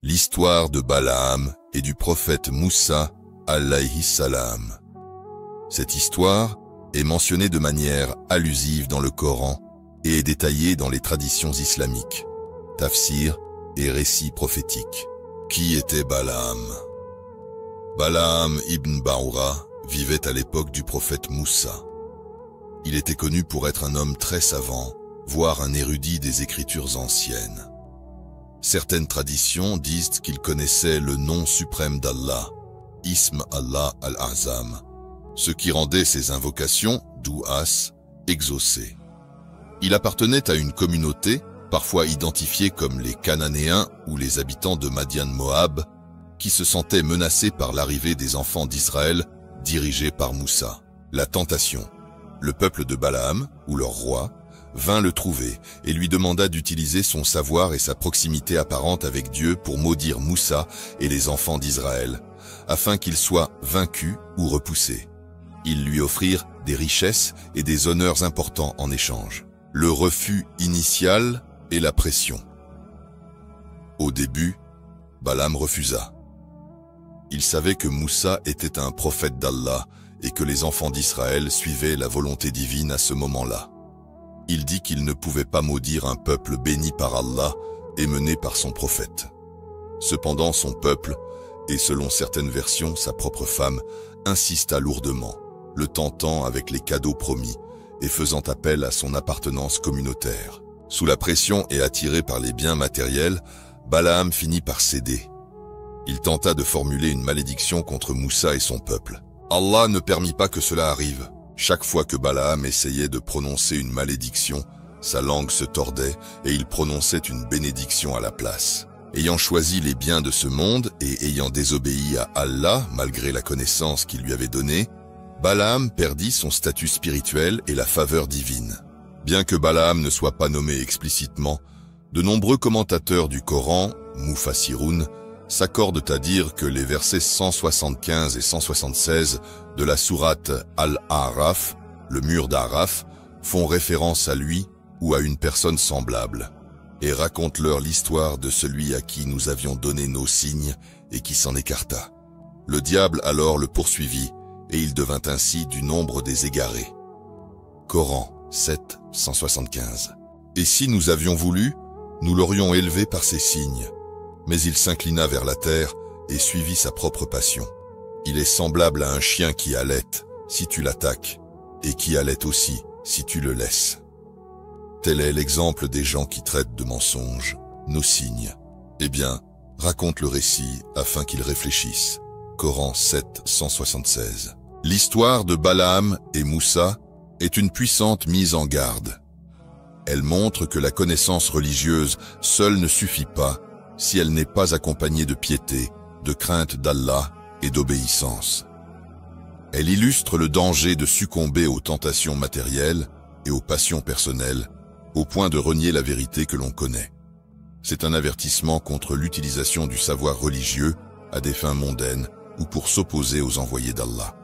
L'histoire de Balaam et du prophète Moussa, alayhi salam. Cette histoire est mentionnée de manière allusive dans le Coran et est détaillée dans les traditions islamiques, tafsir et récits prophétiques. Qui était Balaam? Balaam ibn Baoura vivait à l'époque du prophète Moussa. Il était connu pour être un homme très savant, voire un érudit des écritures anciennes. Certaines traditions disent qu'il connaissait le nom suprême d'Allah, Ism Allah al-Azam, ce qui rendait ses invocations, douas, exaucées. Il appartenait à une communauté, parfois identifiée comme les Cananéens ou les habitants de Madian Moab, qui se sentaient menacés par l'arrivée des enfants d'Israël dirigés par Moussa. La tentation. Le peuple de Balaam, ou leur roi, vint le trouver et lui demanda d'utiliser son savoir et sa proximité apparente avec Dieu pour maudire Moussa et les enfants d'Israël, afin qu'ils soient vaincus ou repoussés. Ils lui offrirent des richesses et des honneurs importants en échange. Le refus initial et la pression. Au début, Balaam refusa. Il savait que Moussa était un prophète d'Allah et que les enfants d'Israël suivaient la volonté divine à ce moment-là. Il dit qu'il ne pouvait pas maudire un peuple béni par Allah et mené par son prophète. Cependant son peuple, et selon certaines versions sa propre femme, insista lourdement, le tentant avec les cadeaux promis et faisant appel à son appartenance communautaire. Sous la pression et attiré par les biens matériels, Balaam finit par céder. Il tenta de formuler une malédiction contre Moussa et son peuple. Allah ne permit pas que cela arrive. Chaque fois que Balaam essayait de prononcer une malédiction, sa langue se tordait et il prononçait une bénédiction à la place. Ayant choisi les biens de ce monde et ayant désobéi à Allah malgré la connaissance qu'il lui avait donnée, Balaam perdit son statut spirituel et la faveur divine. Bien que Balaam ne soit pas nommé explicitement, de nombreux commentateurs du Coran, Mufassiroun, s'accordent à dire que les versets 175 et 176 de la sourate Al-A'raf, le mur d'Araf, font référence à lui ou à une personne semblable, et racontent leur l'histoire de celui à qui nous avions donné nos signes et qui s'en écarta. Le diable alors le poursuivit, et il devint ainsi du nombre des égarés. Coran 7, 175. Et si nous avions voulu, nous l'aurions élevé par ses signes. Mais il s'inclina vers la terre et suivit sa propre passion. Il est semblable à un chien qui halète si tu l'attaques, et qui halète aussi si tu le laisses. Tel est l'exemple des gens qui traitent de mensonges nos signes. Eh bien, raconte le récit afin qu'ils réfléchissent. Coran 7, 176. L'histoire de Balaam et Moussa est une puissante mise en garde. Elle montre que la connaissance religieuse seule ne suffit pas si elle n'est pas accompagnée de piété, de crainte d'Allah et d'obéissance. Elle illustre le danger de succomber aux tentations matérielles et aux passions personnelles, au point de renier la vérité que l'on connaît. C'est un avertissement contre l'utilisation du savoir religieux à des fins mondaines ou pour s'opposer aux envoyés d'Allah.